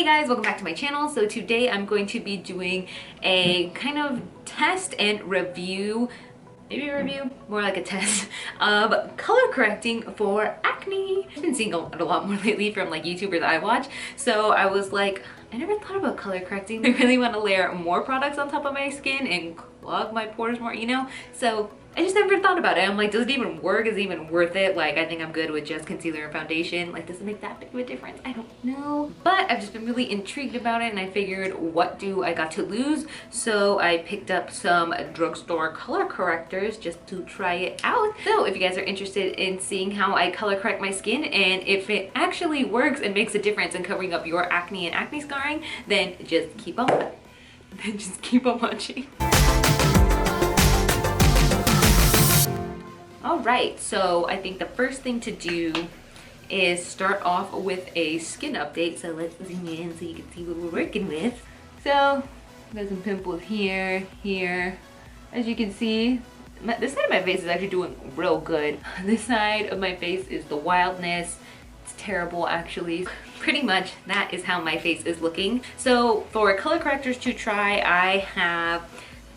Hey guys, welcome back to my channel. So today I'm going to be doing a kind of test and review, maybe a review, more like a test of color correcting for acne. I've been seeing a lot more lately from like YouTubers I watch. So I was like, I never thought about color correcting. I really want to layer more products on top of my skin and clog my pores more, you know? So I just never thought about it. I'm like, does it even work? Is it even worth it? Like, I think I'm good with just concealer and foundation. Like, does it make that big of a difference? I don't know. But I've just been really intrigued about it and I figured, what do I got to lose? So I picked up some drugstore color correctors just to try it out. So if you guys are interested in seeing how I color correct my skin and if it actually works and makes a difference in covering up your acne and acne scarring, then just keep on watching. Alright, so I think the first thing to do is start off with a skin update. So let's zoom in so you can see what we're working with. So, got some pimples here, here. As you can see, this side of my face is actually doing real good. This side of my face is the wildness. It's terrible actually. Pretty much that is how my face is looking. So for color correctors to try, I have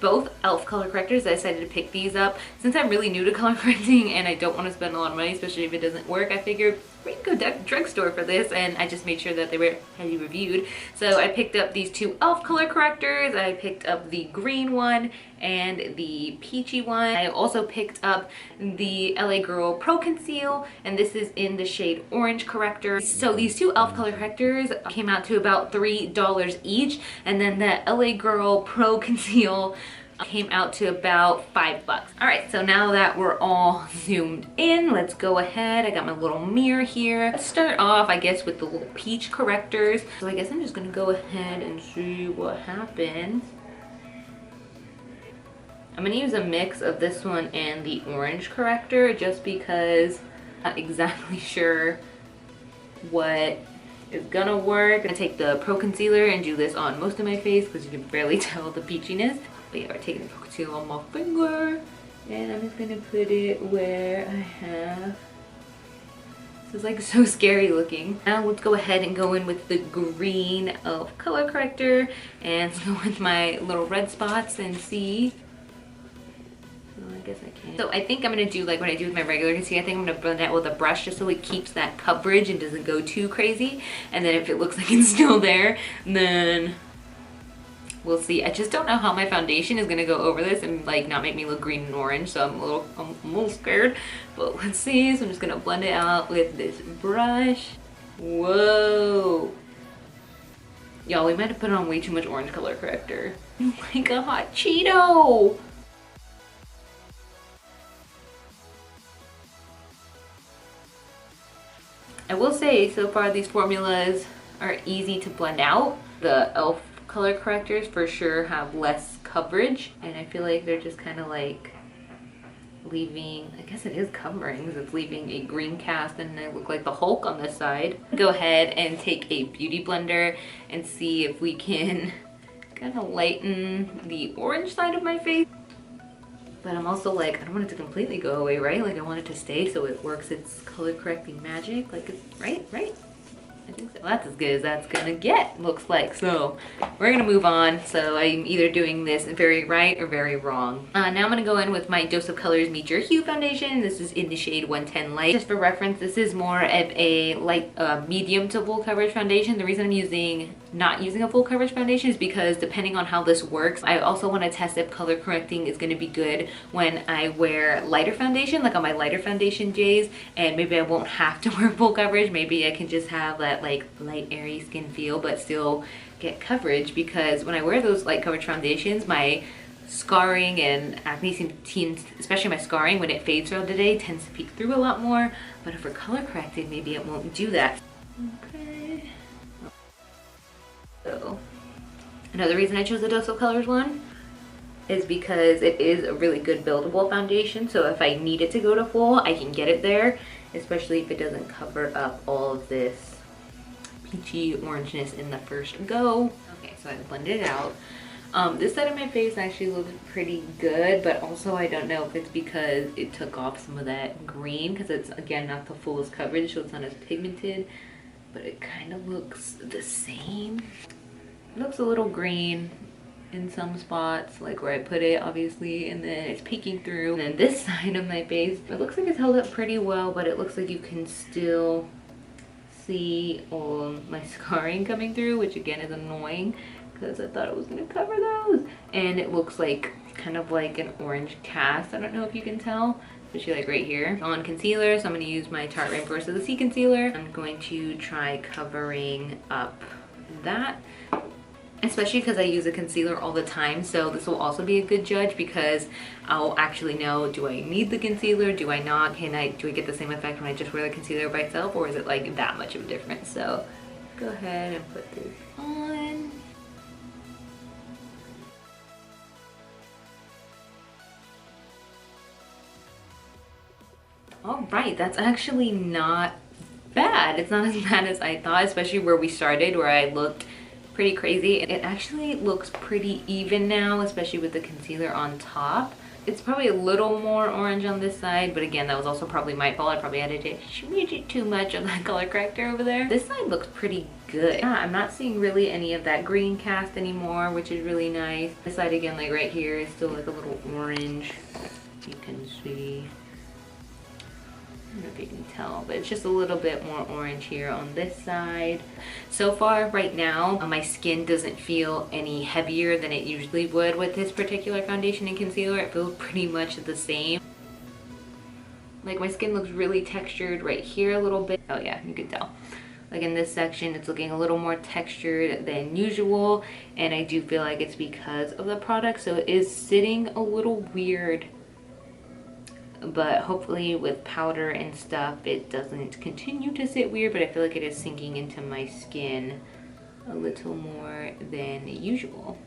both e.l.f. color correctors. I decided to pick these up. Since I'm really new to color correcting and I don't want to spend a lot of money, especially if it doesn't work, I figured we can go drugstore for this, and I just made sure that they were highly reviewed. So I picked up these two e.l.f. color correctors. I picked up the green one and the peachy one. I also picked up the LA Girl Pro Conceal, and this is in the shade Orange Corrector. So these two e.l.f. color correctors came out to about $3 each, and then the LA Girl Pro Conceal came out to about $5. All right, so now that we're all zoomed in, let's go ahead. I got my little mirror here. Let's start off, I guess, with the little peach correctors. So I guess I'm just gonna go ahead and see what happens. I'm gonna use a mix of this one and the orange corrector just because I'm not exactly sure what is gonna work. I'm gonna take the Pro Concealer and do this on most of my face because you can barely tell the peachiness. But yeah, we're taking the Pro Concealer on my finger and I'm just gonna put it where I have. This is like so scary looking. Now let's go ahead and go in with the green e.l.f. color corrector and go with my little red spots and see. I guess I can. So I think I'm gonna do like what I do with my regular concealer. I think I'm gonna blend it out with a brush just so it keeps that coverage and doesn't go too crazy. And then if it looks like it's still there, then we'll see. I just don't know how my foundation is gonna go over this and like not make me look green and orange. So I'm a little scared, but let's see. So I'm just gonna blend it out with this brush. Whoa. Y'all, we might have put on way too much orange color corrector. Like a hot Cheeto. I will say, so far these formulas are easy to blend out. The e.l.f. color correctors for sure have less coverage, and I feel like they're just kind of like leaving, I guess it is covering because it's leaving a green cast and I look like the Hulk on this side. Go ahead and take a beauty blender and see if we can kind of lighten the orange side of my face. But I'm also like, I don't want it to completely go away, right? Like I want it to stay so it works its color correcting magic. Like, it's, right? I think so. Well, that's as good as that's gonna get, looks like. So we're gonna move on. So I'm either doing this very right or very wrong. Now I'm gonna go in with my Dose of Colors Meet Your Hue foundation. This is in the shade 110 Light. Just for reference, this is more of a light, medium to full coverage foundation. The reason I'm not using a full coverage foundation is because depending on how this works, I also want to test if color correcting is going to be good when I wear lighter foundation, like on my lighter foundation days, and maybe I won't have to wear full coverage. Maybe I can just have that like light airy skin feel but still get coverage, because when I wear those light coverage foundations, my scarring and acne seems, especially my scarring when it fades throughout the day, tends to peek through a lot more. But if we're color correcting, maybe it won't do that. Okay. So another reason I chose the Dose of Colors one is because it is a really good buildable foundation. So if I need it to go to full, I can get it there, especially if it doesn't cover up all of this peachy orangeness in the first go. Okay, so I blended it out. This side of my face actually looks pretty good, but also I don't know if it's because it took off some of that green, because it's, again, not the fullest coverage, so it's not as pigmented. but it kind of looks the same. It looks a little green in some spots, like where I put it, obviously, and then it's peeking through. And then this side of my face, it looks like it's held up pretty well, but it looks like you can still see all my scarring coming through, which again is annoying because I thought it was gonna cover those. And it looks like kind of like an orange cast. I don't know if you can tell, especially like right here. On concealer, so I'm gonna use my Tarte Rainforest of the Sea concealer. I'm going to try covering up that, especially because I use a concealer all the time, so this will also be a good judge because I'll actually know, do I need the concealer, do I not, do I get the same effect when I just wear the concealer by itself, or is it like that much of a difference? So go ahead and put this on. All right, that's actually not bad. It's not as bad as I thought, especially where we started, where I looked pretty crazy. It actually looks pretty even now, especially with the concealer on top. It's probably a little more orange on this side, but again, that was also probably my fault. I probably added a smidge too much of that color corrector over there. This side looks pretty good. Yeah, I'm not seeing really any of that green cast anymore, which is really nice. This side again, like right here, is still like a little orange. You can see. I don't know if you can tell, but it's just a little bit more orange here on this side. So far, right now, my skin doesn't feel any heavier than it usually would with this particular foundation and concealer. It feels pretty much the same. Like my skin looks really textured right here a little bit. Oh yeah, you can tell. Like in this section, it's looking a little more textured than usual, and I do feel like it's because of the product, so it is sitting a little weird. But hopefully with powder and stuff it doesn't continue to sit weird, but I feel like it is sinking into my skin a little more than usual.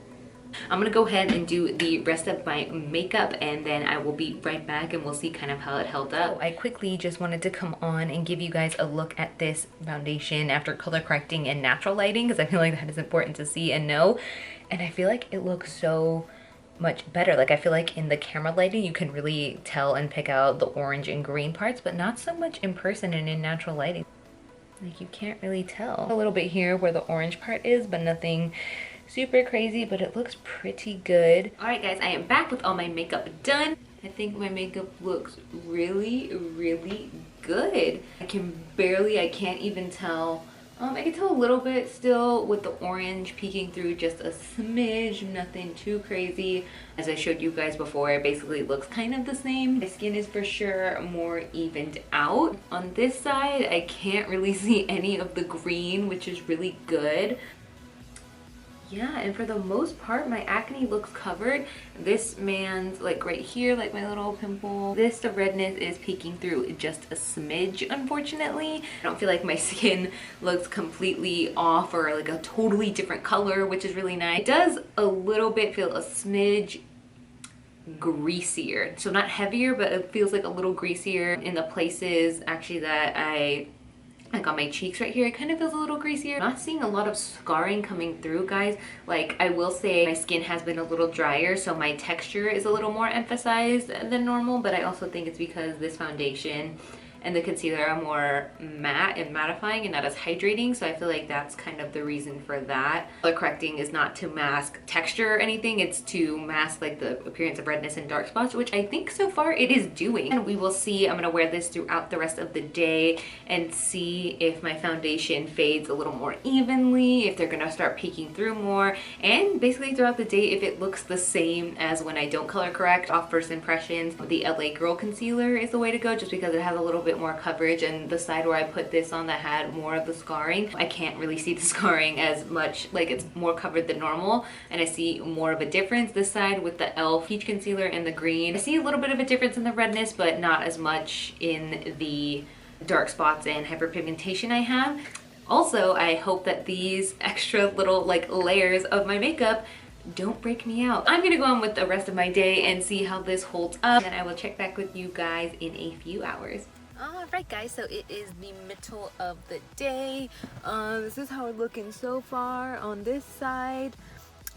I'm gonna go ahead and do the rest of my makeup and then I will be right back and we'll see kind of how it held up. So I quickly just wanted to come on and give you guys a look at this foundation after color correcting in natural lighting, because I feel like that is important to see and know. And I feel like it looks so much better. Like I feel like in the camera lighting you can really tell and pick out the orange and green parts, but not so much in person and in natural lighting. Like you can't really tell. A little bit here where the orange part is, but nothing super crazy, but it looks pretty good. All right guys, I am back with all my makeup done. I think my makeup looks really, really good. I can't even tell. I can tell a little bit still with the orange peeking through, just a smidge, nothing too crazy. As I showed you guys before, it basically looks kind of the same. My skin is for sure more evened out. On this side, I can't really see any of the green, which is really good. Yeah, and for the most part, my acne looks covered. This man's like right here, like my little pimple. The redness is peeking through just a smidge, unfortunately. I don't feel like my skin looks completely off or like a totally different color, which is really nice. It does a little bit feel a smidge greasier. So not heavier, but it feels like a little greasier in the places actually that I like on my cheeks right here. It kind of feels a little greasier. I'm not seeing a lot of scarring coming through, guys. Like I will say my skin has been a little drier, so my texture is a little more emphasized than normal, but I also think it's because this foundation and the concealer are more matte and mattifying and not as hydrating, so I feel like that's kind of the reason for that. Color correcting is not to mask texture or anything, it's to mask like the appearance of redness and dark spots, which I think so far it is doing. And we will see. I'm gonna wear this throughout the rest of the day and see if my foundation fades a little more evenly, if they're gonna start peeking through more, and basically throughout the day if it looks the same as when I don't color correct. Off first impressions, the LA Girl concealer is the way to go, just because it has a little bit more coverage, and the side where I put this on that had more of the scarring, I can't really see the scarring as much, like it's more covered than normal, and I see more of a difference this side with the e.l.f. peach concealer and the green. I see a little bit of a difference in the redness, but not as much in the dark spots and hyperpigmentation I have. Also, I hope that these extra little like layers of my makeup don't break me out. I'm gonna go on with the rest of my day and see how this holds up, and I will check back with you guys in a few hours. Alright guys, so it is the middle of the day. This is how it's looking so far on this side.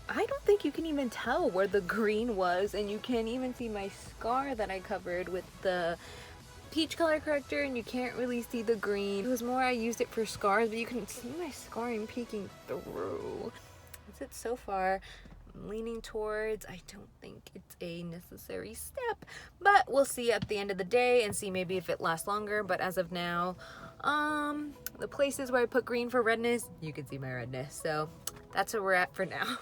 I don't think you can even tell where the green was, and you can't even see my scar that I covered with the peach color corrector and you can't really see the green. It was more I used it for scars, but you can see my scarring peeking through. That's it so far. I'm leaning towards, I don't think it's a necessary step, but we'll see at the end of the day and see maybe if it lasts longer. But as of now, the places where I put green for redness, you can see my redness. So that's where we're at for now.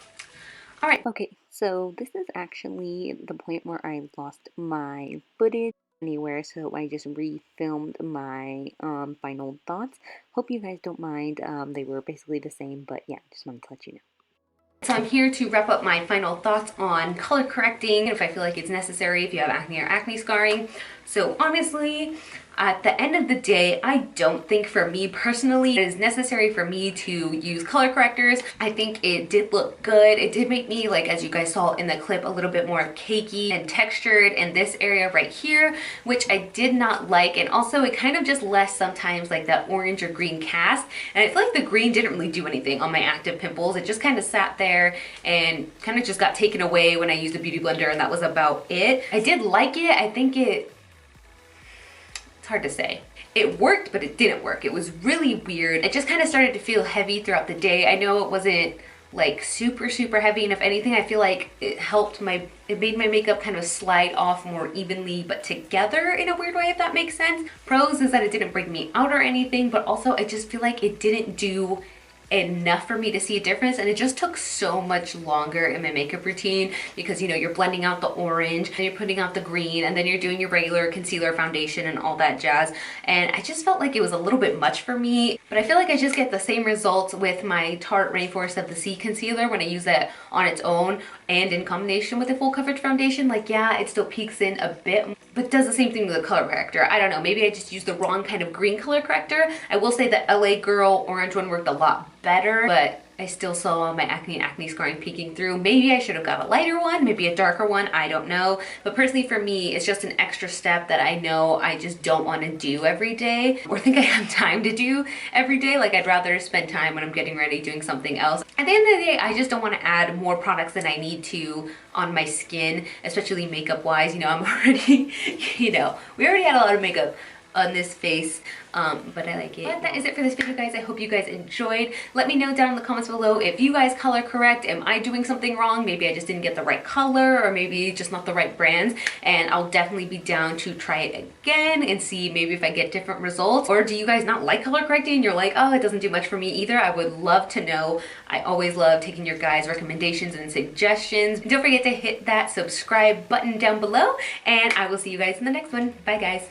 All right. Okay, so this is actually the point where I lost my footage anywhere, so I just refilmed my final thoughts. Hope you guys don't mind. They were basically the same, but yeah, just wanted to let you know. So I'm here to wrap up my final thoughts on color correcting, if I feel like it's necessary, if you have acne or acne scarring. So honestly, at the end of the day, I don't think for me personally it is necessary for me to use color correctors. I think it did look good. It did make me, like as you guys saw in the clip, a little bit more cakey and textured in this area right here, which I did not like. And also it kind of just left sometimes like that orange or green cast. And I feel like the green didn't really do anything on my active pimples. It just kind of sat there and kind of just got taken away when I used a beauty blender, and that was about it. I did like it. I think it's hard to say. It worked, but it didn't work. It was really weird. It just kind of started to feel heavy throughout the day. I know it wasn't like super heavy, and if anything I feel like it made my makeup kind of slide off more evenly but together in a weird way, if that makes sense. Pros is that it didn't break me out or anything, but also I just feel like it didn't do enough for me to see a difference, and it just took so much longer in my makeup routine because, you know, you're blending out the orange and you're putting out the green and then you're doing your regular concealer, foundation, and all that jazz, and I just felt like it was a little bit much for me. But I feel like I just get the same results with my Tarte Rainforest of the Sea concealer when I use that on its own and in combination with a full coverage foundation. Like, yeah, it still peaks in a bit, but does the same thing with the color corrector. I don't know, maybe I just used the wrong kind of green color corrector. I will say that LA Girl orange one worked a lot better, but I still saw my acne and acne scarring peeking through. Maybe I should have got a lighter one, maybe a darker one, I don't know. But personally for me, it's just an extra step that I know I just don't want to do every day or think I have time to do every day. Like, I'd rather spend time when I'm getting ready doing something else. At the end of the day, I just don't want to add more products than I need to on my skin, especially makeup wise. You know, I'm already, you know, we already had a lot of makeup on this face, but I like it. But that is it for this video, guys. I hope you guys enjoyed. Let me know down in the comments below if you guys color correct. Am I doing something wrong? Maybe I just didn't get the right color, or maybe just not the right brands, and I'll definitely be down to try it again and see maybe if I get different results. Or do you guys not like color correcting and you're like, oh, it doesn't do much for me either? I would love to know. I always love taking your guys' recommendations and suggestions. Don't forget to hit that subscribe button down below, and I will see you guys in the next one. Bye, guys.